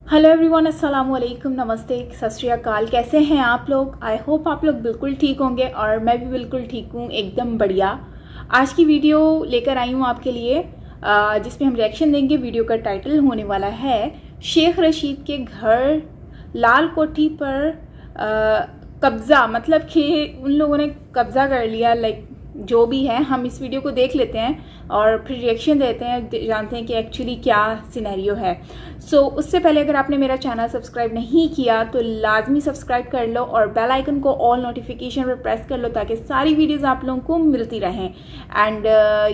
Hello everyone, अस्सलाम वालेकुम, नमस्ते, सत श्री अकाल। कैसे हैं आप लोग? आई होप आप लोग बिल्कुल ठीक होंगे और मैं भी बिल्कुल ठीक हूँ, एकदम बढ़िया। आज की वीडियो लेकर आई हूँ आपके लिए जिसमें हम रिएक्शन देंगे। वीडियो का टाइटल होने वाला है शेख रशीद के घर लाल कोठी पर कब्ज़ा, मतलब कि उन लोगों ने कब्ज़ा कर लिया। लाइक जो भी है, हम इस वीडियो को देख लेते हैं और फिर रिएक्शन देते हैं, जानते हैं कि एक्चुअली क्या सिनेरियो है। उससे पहले अगर आपने मेरा चैनल सब्सक्राइब नहीं किया तो लाजमी सब्सक्राइब कर लो और बेल आइकन को ऑल नोटिफिकेशन पर प्रेस कर लो ताकि सारी वीडियोस आप लोगों को मिलती रहें। एंड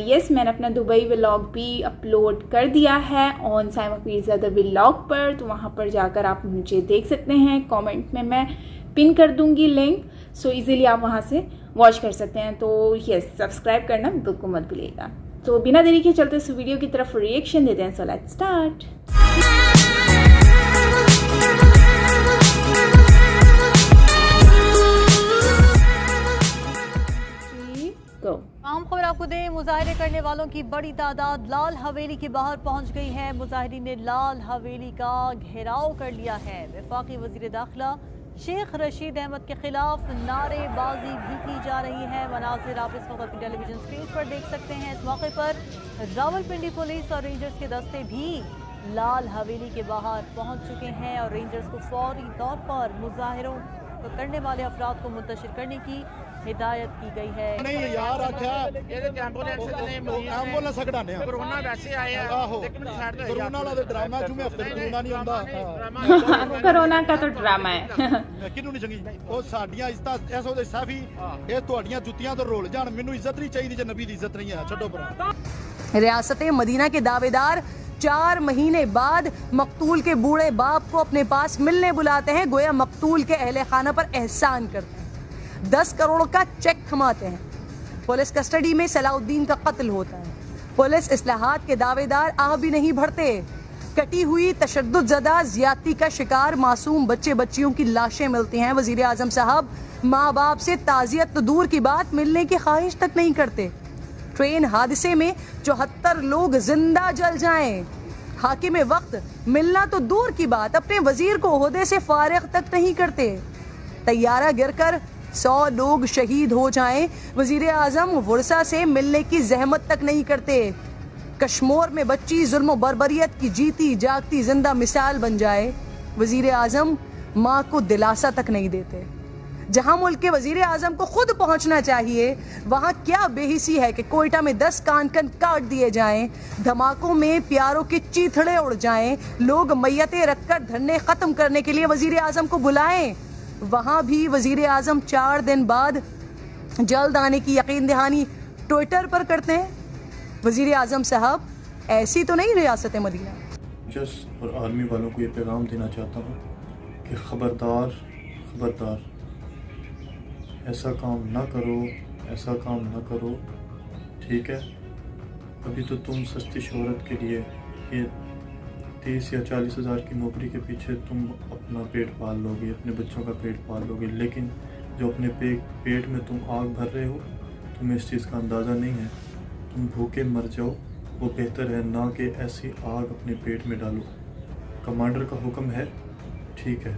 यस, मैंने अपना दुबई व्लॉग भी अपलोड कर दिया है ऑन साइमा पीरज़ादा व्लॉग पर, तो वहाँ पर जाकर आप मुझे देख सकते हैं। कॉमेंट में मैं पिन कर दूँगी लिंक, सो इजीली आप वहाँ से वॉच कर सकते हैं। तो यस, सब्सक्राइब करना बिल्कुल मत भूलिएगा। तो बिना देरी के चलते इस वीडियो की तरफ रिएक्शन देते हैं। So let's start. आम खबर आपको दें, मुजाहरे करने वालों की बड़ी तादाद लाल हवेली के बाहर पहुंच गई है। मुजाहिरीन ने लाल हवेली का घेराव कर लिया है। वफाकी वजीर दाखिला शेख रशीद अहमद के खिलाफ नारेबाजी भी की जा रही है। मनाजिर आप इस वक्त टेलीविजन स्क्रीन पर देख सकते हैं। इस मौके पर रावलपिंडी पुलिस और रेंजर्स के दस्ते भी लाल हवेली के बाहर पहुंच चुके हैं और रेंजर्स को फौरी तौर पर मुजाहिरों को करने वाले अफराद को मुंतशिर करने की हिदायत की गई है। नहीं यार, एंबुलेंस कढाने कोरोना वैसे आए हैं, आहो लेकिन साइड तो कोरोना वाला तो ड्रामा जुमे हफ्ते कोरोना नहीं ਹੁੰਦਾ। कोरोना का तो ड्रामा है। ਕਿਹਨੂੰ ਨਹੀਂ ਚੰਗੀ ਉਹ ਸਾਡੀਆਂ ਇੱਜ਼ਤਾਂ ਐਸੋ ਦੇ ਸਾਫੀ ਇਹ ਤੁਹਾਡੀਆਂ ਜੁੱਤੀਆਂ ਤੋਂ ਰੋਲ ਜਾਣ। ਮੈਨੂੰ ਇੱਜ਼ਤ ਨਹੀਂ ਚਾਹੀਦੀ ਜੇ ਨਬੀ ਦੀ ਇੱਜ਼ਤ नहीं है। ਛੱਡੋ पर रियासत मदीना के दावेदार 4 महीने बाद मकतूल के बूढ़े बाप को अपने पास मिलने बुलाते हैं। गोया मकतूल के अहले खाना पर एहसान करते हैं, 10 करोड़ का चेक थमाते हैं। पुलिस कस्टडी में सलाउद्दीन का कत्ल होता है। पुलिस इस्लाहात के दावेदार आह भी नहीं भरते। कटी हुई तशद्दुद ज़दा ज्यादती का शिकार मासूम बच्चे बच्चियों की लाशें मिलती हैं। वजीर आजम साहब माँ बाप से ताज़ियत तो दूर की बात, मिलने की ख्वाहिश तक नहीं करते। ट्रेन हादसे में 74 लोग जिंदा जल जाएं। हाकिम वक्त मिलना तो दूर की बात, अपने वजीर को ओहदे से फारिग तक नहीं करते। तैयारा गिरकर 100 लोग शहीद हो जाएं, वजीर आजम वर्षा से मिलने की जहमत तक नहीं करते। कश्मीर में बच्ची जुल्म बर्बरियत की जीती जागती जिंदा मिसाल बन जाए, वजीर आजम माँ को दिलासा तक नहीं देते। जहां मुल्क के वजीर आजम को खुद पहुंचना चाहिए, वहां क्या बेहिसी है कि कोयटा में 10 कान काट दिए जाएं, धमाकों में प्यारों के चीथड़े उड़ जाएं, लोग मैयतें रखकर धरने खत्म करने के लिए वजीर आजम को बुलाएं। वहां भी वजीर आजम 4 दिन बाद जल्द आने की यकीन दहानी ट्विटर पर करते हैं। वजीर आजम साहब, ऐसी तो नहीं रियासत मदीना। जस और आर्मी वालों को ये पैगाम देना चाहता हूँ कि खबरदार खबरदार, ऐसा काम ना करो, ऐसा काम ना करो, ठीक है? अभी तो तुम सस्ती शोहरत के लिए ये 30 या 40 हज़ार की नौकरी के पीछे तुम अपना पेट पाल लोगे, अपने बच्चों का पेट पाल लोगे, लेकिन जो अपने पेट में तुम आग भर रहे हो, तुम्हें इस चीज़ का अंदाज़ा नहीं है। तुम भूखे मर जाओ, वो बेहतर है ना कि ऐसी आग अपने पेट में डालो। कमांडर का हुक्म है, ठीक है?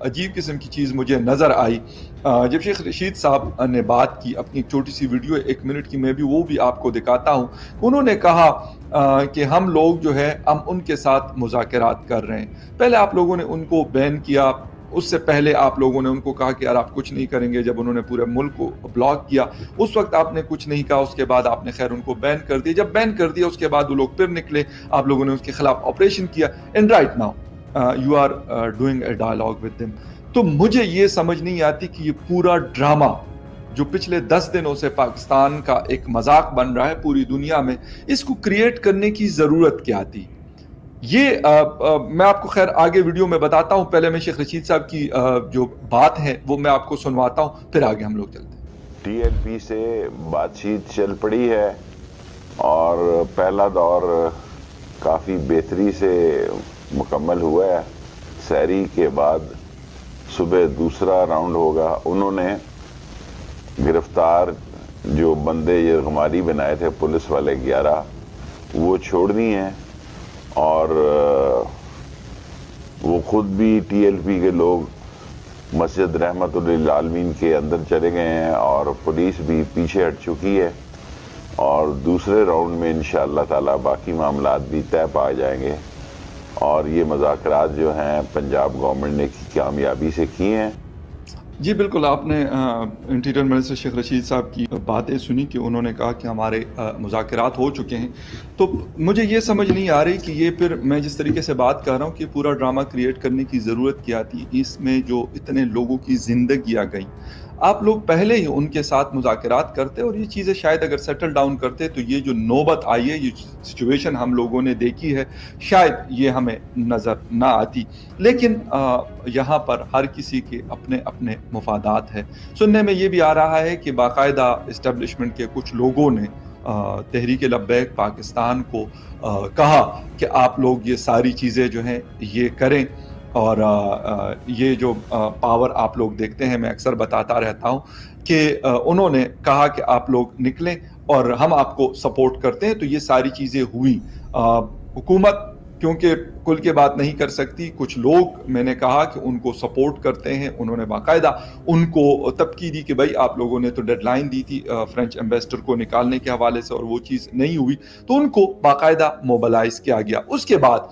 अजीब किस्म की चीज़ मुझे नज़र आई जब शेख रशीद साहब ने बात की। अपनी एक छोटी सी वीडियो 1 मिनट की, मैं भी वो भी आपको दिखाता हूँ। उन्होंने कहा कि हम लोग जो है हम उनके साथ मुज़ाकरात कर रहे हैं। पहले आप लोगों ने उनको बैन किया, उससे पहले आप लोगों ने उनको कहा कि यार आप कुछ नहीं करेंगे। जब उन्होंने पूरे मुल्क को ब्लॉक किया उस वक्त आपने कुछ नहीं कहा, उसके बाद आपने खैर उनको बैन कर दिया। जब बैन कर दिया उसके बाद वो लोग फिर निकले, आप लोगों ने उसके खिलाफ ऑपरेशन किया। And right now you are doing a dialogue with them. तो मुझे ये समझ नहीं आती कि ये पूरा ड्रामा जो पिछले 10 दिनों से पाकिस्तान का एक मजाक बन रहा है पूरी दुनिया में, इसको क्रिएट करने की ज़रूरत क्या थी? ये मैं आपको खैर आगे वीडियो में बताता हूँ। पहले मैं शेख रशीद साहब की जो बात है वो मैं आपको सुनवाता हूँ, फिर आगे हम लोग चलते हैं। TNP से बातचीत चल पड़ी है और पहला दौर काफ़ी बेहतरी से मुकम्मल हुआ है। सहरी के बाद सुबह दूसरा राउंड होगा। उन्होंने गिरफ्तार जो बंदे ये हमारी बनाए थे पुलिस वाले 11, वो छोड़नी है और खुद भी TLP के लोग मस्जिद रहमतुल्लिल आलमीन के अंदर चले गए हैं और पुलिस भी पीछे हट चुकी है और दूसरे राउंड में इंशाअल्लाह ताला बाकी मामलात भी तय पा जाएंगे और ये मुज़ाकरात जो हैं पंजाब गवर्नमेंट ने कामयाबी से किए हैं। जी बिल्कुल, आपने इंटीरियर मिनिस्टर शेख रशीद साहब की बातें सुनी कि उन्होंने कहा कि हमारे मुज़ाकरात हो चुके हैं। तो मुझे ये समझ नहीं आ रही कि ये फिर मैं जिस तरीके से बात कर रहा हूँ कि पूरा ड्रामा क्रिएट करने की ज़रूरत क्या थी। इसमें जो इतने लोगों की ज़िंदगियाँ गई, आप लोग पहले ही उनके साथ मुज़ाकरात करते और ये चीज़ें शायद अगर सेटल डाउन करते तो ये जो नौबत आई है, ये सिचुएशन हम लोगों ने देखी है, शायद ये हमें नज़र ना आती। लेकिन यहाँ पर हर किसी के अपने अपने मुफादात हैं। सुनने में ये भी आ रहा है कि बाकायदा इस्टेब्लिशमेंट के कुछ लोगों ने तहरीक लब्बैक पाकिस्तान को कहा कि आप लोग ये सारी चीज़ें जो हैं ये करें और ये जो पावर आप लोग देखते हैं, मैं अक्सर बताता रहता हूँ कि उन्होंने कहा कि आप लोग निकलें और हम आपको सपोर्ट करते हैं। तो ये सारी चीज़ें हुई। हुकूमत क्योंकि कुल के बात नहीं कर सकती, कुछ लोग मैंने कहा कि उनको सपोर्ट करते हैं। उन्होंने बाकायदा उनको तबकी दी कि भाई आप लोगों ने तो डेडलाइन दी थी फ्रेंच एम्बेसडर को निकालने के हवाले से और वो चीज़ नहीं हुई, तो उनको बाकायदा मोबलाइज किया गया। उसके बाद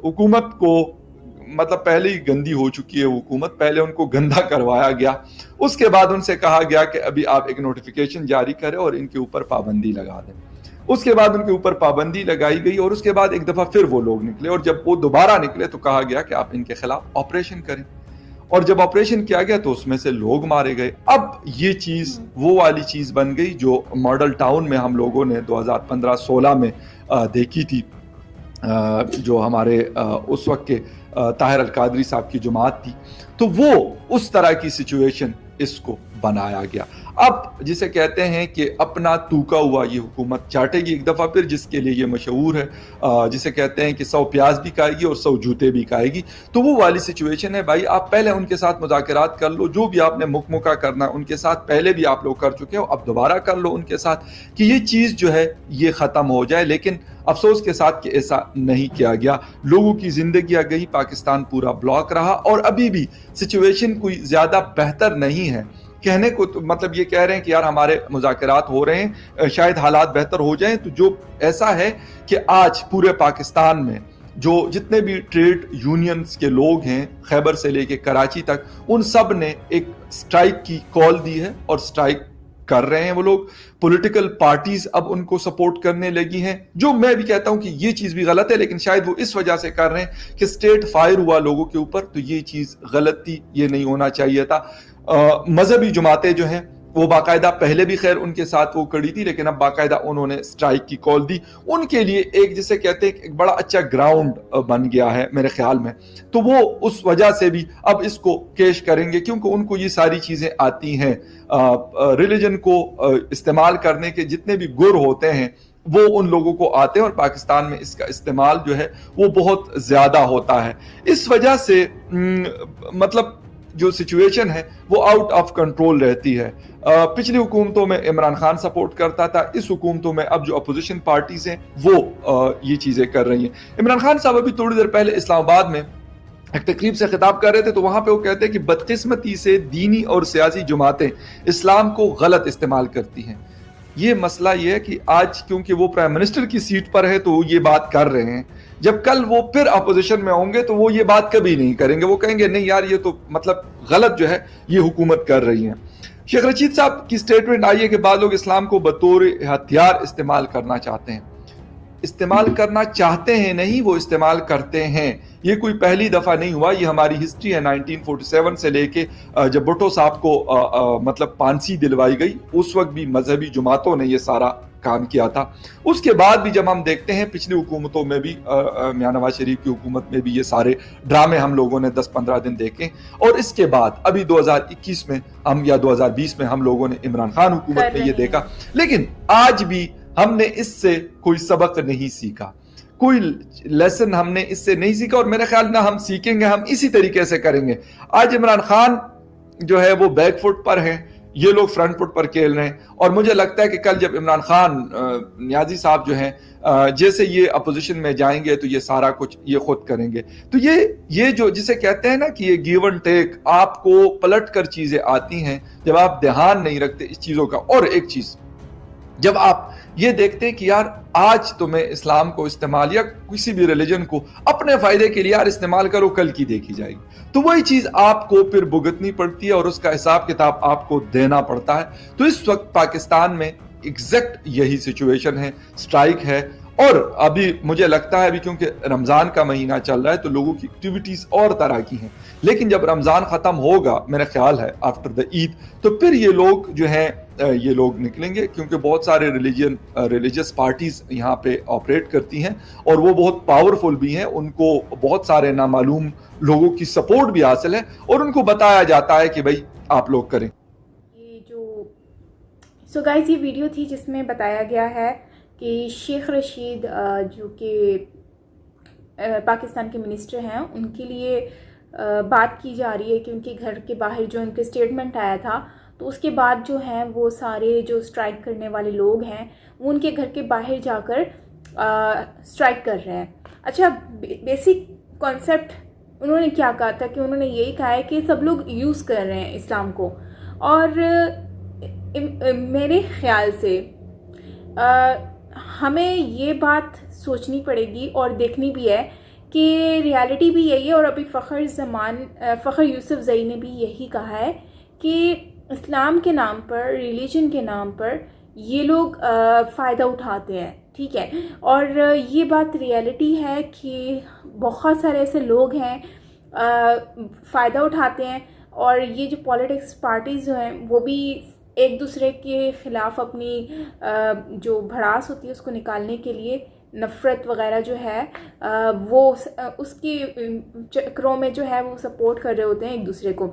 हुकूमत को मतलब पहले ही गंदी हो चुकी है हुकूमत, पहले उनको गंदा करवाया गया। उसके बाद उनसे कहा गया कि अभी आप एक नोटिफिकेशन जारी करें और इनके ऊपर पाबंदी लगा दें। उसके बाद उनके ऊपर पाबंदी लगाई गई और उसके बाद एक दफ़ा फिर वो लोग निकले और जब वो दोबारा निकले तो कहा गया कि आप इनके खिलाफ ऑपरेशन करें और जब ऑपरेशन किया गया तो उसमें से लोग मारे गए। अब ये चीज़ वो वाली चीज़ बन गई जो मॉडल टाउन में हम लोगों ने 2015-16 में देखी थी, जो हमारे उस वक्त के ताहिर अल कादरी साहब की जमात थी। तो वो उस तरह की सिचुएशन इसको बनाया गया। अब जिसे कहते हैं कि अपना तूका हुआ ये हुकूमत चाटेगी एक दफ़ा फिर, जिसके लिए ये मशहूर है, जिसे कहते हैं कि 100 प्याज भी खाएगी और 100 जूते भी खाएगी। तो वो वाली सिचुएशन है भाई, आप पहले उनके साथ मुज़ाकरात कर लो, जो भी आपने मुकमुका करना उनके साथ पहले भी आप लोग कर चुके हो, अब दोबारा कर लो उनके साथ कि ये चीज़ जो है ये ख़त्म हो जाए। लेकिन अफसोस के साथ कि ऐसा नहीं किया गया। लोगों की जिंदगियां गई, पाकिस्तान पूरा ब्लॉक रहा और अभी भी सिचुएशन कोई ज़्यादा बेहतर नहीं है। कहने को तो मतलब ये कह रहे हैं कि यार हमारे मुज़ाकरात हो रहे हैं, शायद हालात बेहतर हो जाएं, तो जो ऐसा है कि आज पूरे पाकिस्तान में जो जितने भी ट्रेड यूनियंस के लोग हैं, खैबर से लेके कराची तक, उन सब ने एक स्ट्राइक की कॉल दी है और स्ट्राइक कर रहे हैं वो लोग। पॉलिटिकल पार्टीज अब उनको सपोर्ट करने लगी हैं, जो मैं भी कहता हूं कि ये चीज भी गलत है, लेकिन शायद वो इस वजह से कर रहे हैं कि स्टेट फायर हुआ लोगों के ऊपर, तो ये चीज गलत थी, ये नहीं होना चाहिए था। मजहबी जमातें जो हैं वो बाकायदा पहले भी खैर उनके साथ वो कड़ी थी, लेकिन अब बाकायदा उन्होंने स्ट्राइक की कॉल दी। उनके लिए एक जिसे कहते हैं एक बड़ा अच्छा ग्राउंड बन गया है मेरे ख्याल में, तो वो उस वजह से भी अब इसको केश करेंगे क्योंकि उनको ये सारी चीज़ें आती हैं। रिलीजन को इस्तेमाल करने के जितने भी गुर होते हैं वो उन लोगों को आते हैं और पाकिस्तान में इसका इस्तेमाल जो है वो बहुत ज़्यादा होता है। इस वजह से मतलब जो सिचुएशन है वो आउट ऑफ कंट्रोल रहती है। पिछली हुकूमतों में इमरान खान सपोर्ट करता था, इस हुकूमतों में अब जो अपोजिशन पार्टीज हैं वो ये चीज़ें कर रही हैं। इमरान खान साहब अभी थोड़ी देर पहले इस्लामाबाद में एक तकरीब से खिताब कर रहे थे, तो वहां पे वो कहते हैं कि बदकिस्मती से दीनी और सियासी जमातें इस्लाम को गलत इस्तेमाल करती हैं। ये मसला ये है कि आज क्योंकि वो प्राइम मिनिस्टर की सीट पर है तो वो ये बात कर रहे हैं, जब कल वो फिर अपोजिशन में होंगे तो वो ये बात कभी नहीं करेंगे। वो कहेंगे नहीं यार ये तो मतलब गलत जो है ये हुकूमत कर रही है। शेख रशीद साहब की स्टेटमेंट आई है कि बाद लोग इस्लाम को बतौर हथियार इस्तेमाल करना चाहते हैं। इस्तेमाल करना चाहते हैं नहीं, वो इस्तेमाल करते हैं। ये कोई पहली दफ़ा नहीं हुआ, ये हमारी हिस्ट्री है। 1947 से लेके जब भुट्टो साहब को मतलब फांसी दिलवाई गई, उस वक्त भी मजहबी जमातों ने ये सारा काम किया था। उसके बाद भी जब हम देखते हैं पिछली हुकूमतों में भी, मियां नवाज शरीफ की हुकूमत में भी ये सारे ड्रामे हम लोगों ने 10-15 दिन देखे, और इसके बाद अभी 2021 में हम या 2020 में हम लोगों ने इमरान खान हुकूमत में ये देखा। लेकिन आज भी हमने इससे कोई सबक नहीं सीखा, कोई लेसन हमने इससे नहीं सीखा, और मेरे ख्याल ना हम सीखेंगे, हम इसी तरीके से करेंगे। आज इमरान खान जो है वो बैकफुट पर है, ये लोग फ्रंट फुट पर खेल रहे हैं। और मुझे लगता है कि कल जब इमरान खान नियाजी साहब जो हैं जैसे ये अपोजिशन में जाएंगे तो ये सारा कुछ ये खुद करेंगे। तो ये जो जिसे कहते हैं ना कि ये गिव एंड टेक, आपको पलट कर चीजें आती हैं जब आप ध्यान नहीं रखते इस चीजों का। और एक चीज, जब आप ये देखते हैं कि यार आज तुम्हें इस्लाम को इस्तेमाल या किसी भी रिलीजन को अपने फायदे के लिए यार इस्तेमाल करो, कल की देखी जाएगी, तो वही चीज आपको फिर भुगतनी पड़ती है और उसका हिसाब किताब आपको देना पड़ता है। तो इस वक्त पाकिस्तान में एग्जैक्ट यही सिचुएशन है, स्ट्राइक है। और अभी मुझे लगता है अभी क्योंकि रमजान का महीना चल रहा है तो लोगों की एक्टिविटीज और तरह की हैं, लेकिन जब रमजान खत्म होगा मेरा ख्याल है आफ्टर द ईद, तो फिर ये लोग जो हैं ये लोग निकलेंगे, क्योंकि बहुत सारे रिलीजियस पार्टीज यहाँ पे ऑपरेट करती हैं और वो बहुत पावरफुल भी हैं, उनको बहुत सारे नामालूम लोगों की सपोर्ट भी हासिल है और उनको बताया जाता है कि भाई आप लोग करें। ये सो गाइस ये वीडियो थी जिसमें बताया गया है कि शेख रशीद जो कि पाकिस्तान के मिनिस्टर हैं, उनके लिए बात की जा रही है कि उनके घर के बाहर जो उनके स्टेटमेंट आया था, तो उसके बाद जो है वो सारे जो स्ट्राइक करने वाले लोग हैं वो उनके घर के बाहर जाकर स्ट्राइक कर रहे हैं। अच्छा, बेसिक कॉन्सेप्ट उन्होंने क्या कहा था कि उन्होंने यही कहा है कि सब लोग यूज़ कर रहे हैं इस्लाम को। और मेरे ख्याल से हमें ये बात सोचनी पड़ेगी और देखनी भी है कि रियलिटी भी यही है। और अभी फ़खर यूसुफजई ने भी यही कहा है कि इस्लाम के नाम पर, रिलीजन के नाम पर ये लोग फ़ायदा उठाते हैं, ठीक है। और ये बात रियलिटी है कि बहुत सारे ऐसे लोग हैं फ़ायदा उठाते हैं। और ये जो पॉलिटिक्स पार्टीज़ जो हैं वो भी एक दूसरे के ख़िलाफ़ अपनी जो भड़ास होती है उसको निकालने के लिए नफ़रत वगैरह जो है वो उसके चक्रों में जो है वो सपोर्ट कर रहे होते हैं एक दूसरे को।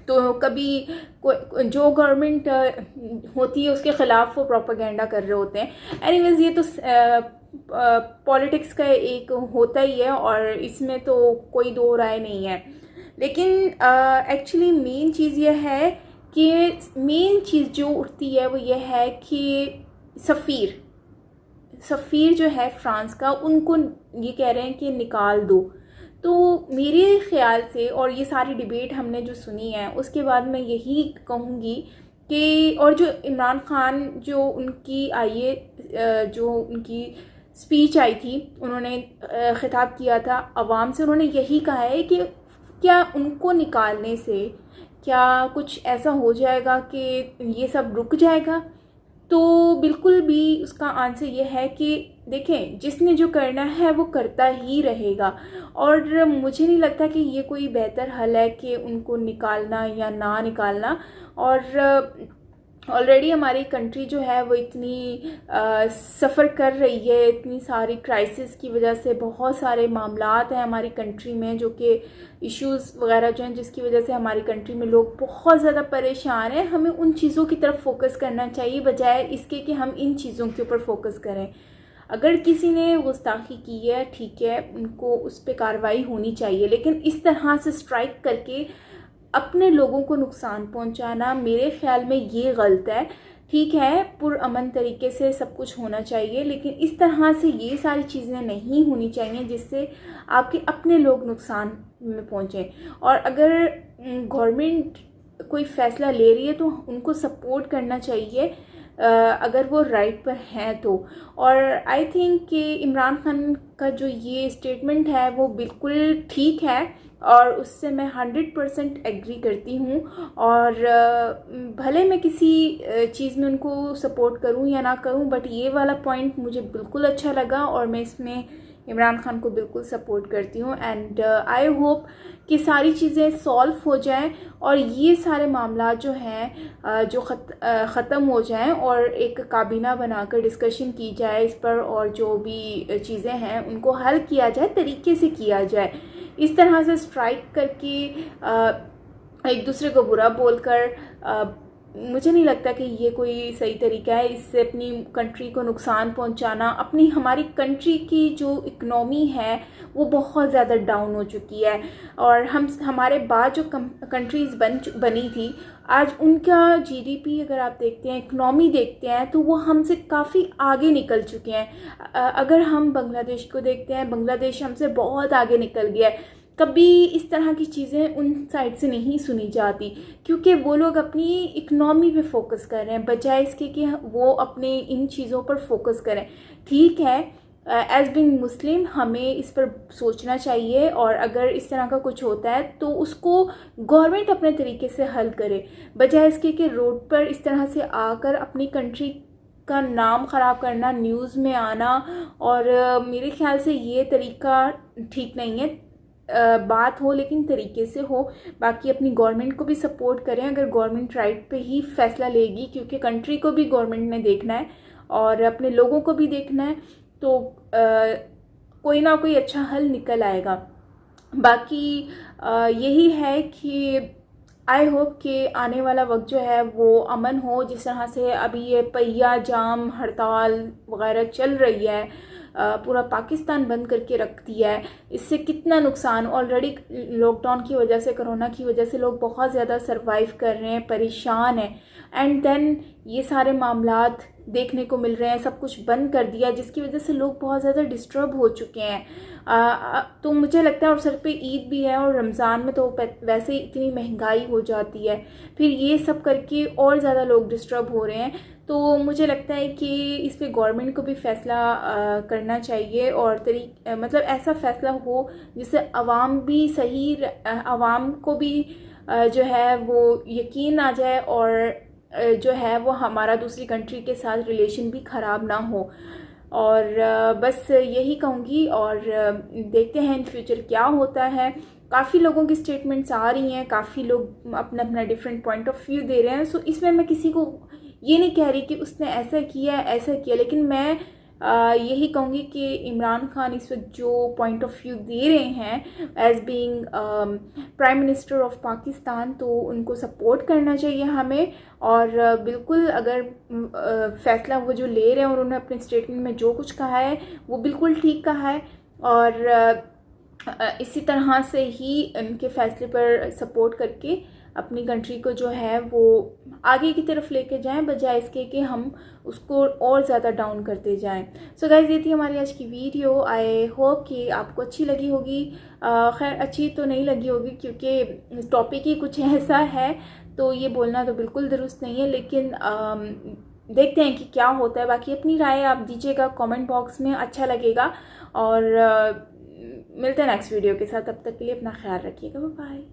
तो कभी जो गवर्नमेंट होती है उसके ख़िलाफ़ वो प्रोपेगेंडा कर रहे होते हैं। एनीवेज़ ये तो पॉलिटिक्स का एक होता ही है और इसमें तो कोई दो राय नहीं है। लेकिन एक्चुअली मेन चीज़ ये है कि मेन चीज़ जो उठती है वो ये है कि सफ़ीर जो है फ्रांस का, उनको ये कह रहे हैं कि निकाल दो। तो मेरे ख्याल से, और ये सारी डिबेट हमने जो सुनी है उसके बाद मैं यही कहूँगी कि, और जो इमरान खान जो उनकी जो उनकी स्पीच आई थी, उन्होंने ख़िताब किया था अवाम से, उन्होंने यही कहा है कि क्या उनको निकालने से क्या कुछ ऐसा हो जाएगा कि ये सब रुक जाएगा। तो बिल्कुल भी उसका आंसर ये है कि देखें, जिसने जो करना है वो करता ही रहेगा। और मुझे नहीं लगता कि ये कोई बेहतर हल है कि उनको निकालना या ना निकालना। और ऑलरेडी हमारी कंट्री जो है वो इतनी सफ़र कर रही है, इतनी सारी क्राइसिस की वजह से बहुत सारे मामलात हैं हमारी कंट्री में, जो कि इश्यूज़ वगैरह जो हैं जिसकी वजह से हमारी कंट्री में लोग बहुत ज़्यादा परेशान हैं। हमें उन चीज़ों की तरफ फोकस करना चाहिए बजाय इसके कि हम इन चीज़ों के ऊपर फोकस करें। अगर किसी ने गुस्ताखी की है, ठीक है, उनको उस पर कार्रवाई होनी चाहिए, लेकिन इस तरह से स्ट्राइक करके अपने लोगों को नुकसान पहुंचाना मेरे ख्याल में ये गलत है। ठीक है, पुरअमन तरीके से सब कुछ होना चाहिए, लेकिन इस तरह से ये सारी चीज़ें नहीं होनी चाहिए जिससे आपके अपने लोग नुकसान में पहुँचें। और अगर गवर्नमेंट कोई फ़ैसला ले रही है तो उनको सपोर्ट करना चाहिए अगर वो राइट पर हैं तो। और आई थिंक कि इमरान खान का जो ये स्टेटमेंट है वो बिल्कुल ठीक है और उससे मैं 100% एग्री करती हूँ। और भले मैं किसी चीज़ में उनको सपोर्ट करूँ या ना करूँ, बट ये वाला पॉइंट मुझे बिल्कुल अच्छा लगा और मैं इसमें इमरान खान को बिल्कुल सपोर्ट करती हूँ। एंड आई होप कि सारी चीज़ें सॉल्व हो जाएं और ये सारे मामला जो हैं जो ख़त्म हो जाएं और एक काबीना बनाकर डिस्कशन की जाए इस पर, और जो भी चीज़ें हैं उनको हल किया जाए, तरीके से किया जाए। इस तरह से स्ट्राइक करके एक दूसरे को बुरा बोलकर मुझे नहीं लगता कि ये कोई सही तरीका है। इससे अपनी कंट्री को नुकसान पहुंचाना, हमारी कंट्री की जो इकनॉमी है वो बहुत ज़्यादा डाउन हो चुकी है। और हमारे बाद जो कंट्रीज़ बनी थी, आज उनका जीडीपी अगर आप देखते हैं, इकनॉमी देखते हैं, तो वो हमसे काफ़ी आगे निकल चुके हैं। अगर हम बांग्लादेश को देखते हैं, बांग्लादेश हमसे बहुत आगे निकल गया है। कभी इस तरह की चीज़ें उन साइड से नहीं सुनी जाती, क्योंकि वो लोग अपनी इकनॉमी पे फोकस कर रहे हैं बजाय इसके कि वो अपने इन चीज़ों पर फोकस करें। ठीक है, एज बिंग मुस्लिम हमें इस पर सोचना चाहिए, और अगर इस तरह का कुछ होता है तो उसको गवर्नमेंट अपने तरीके से हल करे, बजाय इसके कि रोड पर इस तरह से आकर अपनी कंट्री का नाम ख़राब करना, न्यूज़ में आना। और मेरे ख्याल से ये तरीका ठीक नहीं है। बात हो लेकिन तरीके से हो। बाकी अपनी गवर्नमेंट को भी सपोर्ट करें अगर गवर्नमेंट राइट पे ही फ़ैसला लेगी, क्योंकि कंट्री को भी गवर्नमेंट ने देखना है और अपने लोगों को भी देखना है, तो कोई ना कोई अच्छा हल निकल आएगा। बाकी यही है कि आई होप कि आने वाला वक्त जो है वो अमन हो। जिस तरह से अभी ये पहिया जाम, हड़ताल वगैरह चल रही है, पूरा पाकिस्तान बंद करके रख दिया है, इससे कितना नुकसान। ऑलरेडी लॉकडाउन की वजह से, कोरोना की वजह से लोग बहुत ज़्यादा सरवाइव कर रहे हैं, परेशान हैं, एंड देन ये सारे मामलात देखने को मिल रहे हैं। सब कुछ बंद कर दिया जिसकी वजह से लोग बहुत ज़्यादा डिस्टर्ब हो चुके हैं। तो मुझे लगता है, और सर पे ईद भी है और रमज़ान में तो वैसे ही इतनी महंगाई हो जाती है, फिर ये सब करके और ज़्यादा लोग डिस्टर्ब हो रहे हैं। तो मुझे लगता है कि इस पे गवर्नमेंट को भी फ़ैसला करना चाहिए, और मतलब ऐसा फ़ैसला हो जिससे आवाम भी सही, आवाम को भी जो है वो यकीन आ जाए, और जो है वो हमारा दूसरी कंट्री के साथ रिलेशन भी ख़राब ना हो। और बस यही कहूँगी, और देखते हैं इन फ्यूचर क्या होता है। काफ़ी लोगों की स्टेटमेंट्स आ रही हैं, काफ़ी लोग अपना अपना डिफरेंट पॉइंट ऑफ व्यू दे रहे हैं। सो इसमें मैं किसी को ये नहीं कह रही कि उसने ऐसा किया, लेकिन मैं यही कहूँगी कि इमरान खान इस वक्त जो पॉइंट ऑफ व्यू दे रहे हैं as being prime minister of Pakistan, तो उनको सपोर्ट करना चाहिए हमें। और बिल्कुल अगर फ़ैसला वो जो ले रहे हैं और उन्होंने अपने स्टेटमेंट में जो कुछ कहा है वो बिल्कुल ठीक कहा है, और इसी तरह से ही उनके फ़ैसले पर सपोर्ट करके अपनी कंट्री को जो है वो आगे की तरफ लेके जाएं, बजाय इसके कि हम उसको और ज़्यादा डाउन करते जाएं। सो गाइस, ये थी हमारी आज की वीडियो। आई होप कि आपको अच्छी लगी होगी। खैर अच्छी तो नहीं लगी होगी, क्योंकि टॉपिक ही कुछ ऐसा है, तो ये बोलना तो बिल्कुल दुरुस्त नहीं है, लेकिन देखते हैं कि क्या होता है। बाकी अपनी राय आप दीजिएगा कमेंट बॉक्स में, अच्छा लगेगा। और मिलते हैं नेक्स्ट वीडियो के साथ, तब तक के लिए अपना ख्याल रखिएगा। Bye bye.